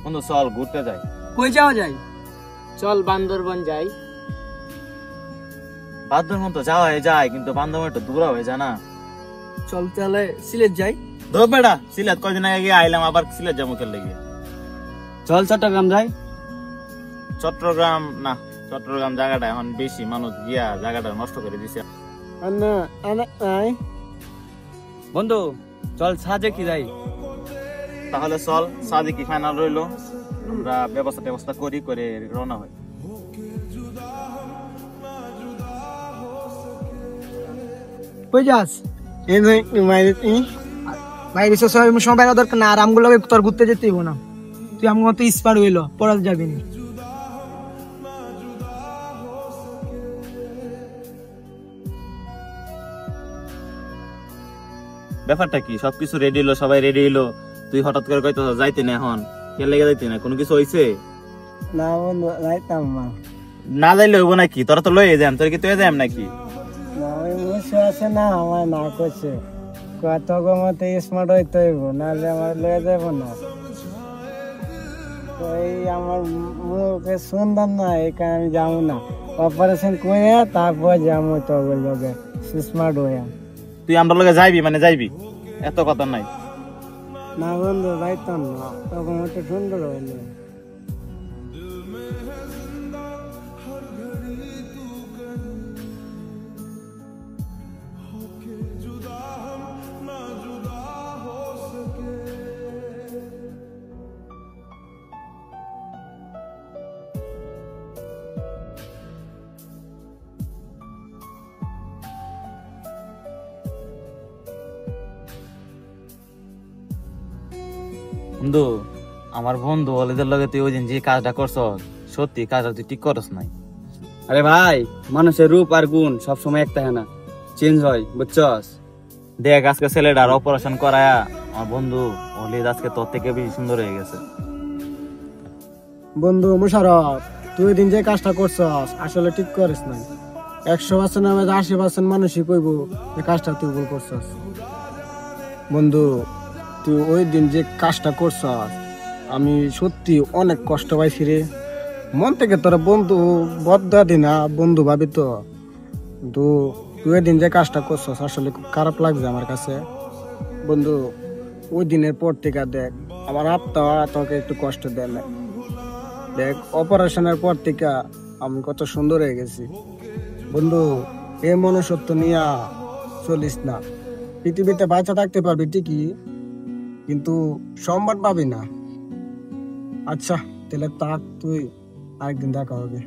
বন্ধু চল ঘুরতে যাই। কই যাওয়া যায়? চল বান্দরবন যাই। বান্দরবন তো যাওয়া যায়, কিন্তু বান্দরবন একটু দূর হয়ে যায় না? চল তাহলে সিলেট যাই। ধর বেটা, সিলেট কয়দিন আগে গিয়ে আইলাম, আবার সিলেট যাবো খেলে গিয়ে। চল চট্টগ্রাম যাই। চট্টগ্রাম না, চট্টগ্রাম জায়গাটা এখন বেশি মানুষ গিয়া জায়গাটা নষ্ট করে দিছে। বন্ধু চল সাজেক যাই। তাহলে চল সাদিকি ফাইনাল রইলো, আমরা ব্যবস্থা করি করে রওনা হই। কই যাস? বাইরে সময় বাইরে দরকার না, আর আমগুলো তোর ঘুরতে যেতে হইব না। তুই আমার মতো স্পার হইলো পড়াতে যাবি না। ব্যাপারটা কি, সবকিছু রেডি হলো, সবাই রেডি হলো, তুই হঠাৎ করে কইতো যাইতে না, এখন কে লেগে যাইতে না? কোনো কিছু হইছে? না বন্ধু যাইতাম না। না যাইলে হইব নাকি? তোরা তো লয়ে যাম, তোর কি তুই যাম নাকি? না ওই মুসু আছে না, আমার না করছে কত মতে স্মার্ট হইতে হইব, নাহলে আমার লয়ে যাব না। ওই আমার মুখে সুন্দর না, এই কারণে আমি যাবো না। অপারেশন করে তারপর যাবো তবে লগে স্মার্ট হইয়া। তুই আমরা লগে যাইবি মানে যাইবি, এত কথা নাই। না বন্ধু যাইতাম না, তখন একটু সুন্দর হইলে। বন্ধু, আমার বন্ধু ওদের লগে তুই ওই দিন যে কাজটা করছ, সত্যি কাজটা তুই ঠিক করস নাই। আরে ভাই, মানুষের রূপ আর গুণ সবসময় একটা হয় না, চেঞ্জ হয়, বুঝছস? দেখ আজকে ছেলেটার অপারেশন করায়া আমার বন্ধু ওলি আজকে তোর থেকে বেশি সুন্দর হয়ে গেছে। বন্ধু মুশারফ, তুই দিন যে কাজটা করছস আসলে ঠিক করিস নাই। 100% আমাদের 80% মানুষই কইব যে কাজটা তুই ভুল করছস। বন্ধু তুই ওই দিন যে কাজটা করছস, আমি সত্যি অনেক কষ্ট পাইছি রে। মন থেকে তোর বন্ধু বদা দি না, বন্ধু ভাবি তো। কিন্তু তুই ওই দিন যে কাজটা করছস আসলে খুব খারাপ লাগছে আমার কাছে। বন্ধু ওই দিনের পর থেকে দেখ আমার আত্মা তোকে একটু কষ্ট দেয় না। দেখ অপারেশনের পর থেকে আমি কত সুন্দর হয়ে গেছি। বন্ধু এই মনুষ্যত্ব নিয়ে চলিস না। পৃথিবীতে বাঁচা থাকতে পারবি ঠিকই, কিন্তু সম্মান পাবি না। আচ্ছা তাহলে থাক, তুই আরেকদিন দেখা হবে।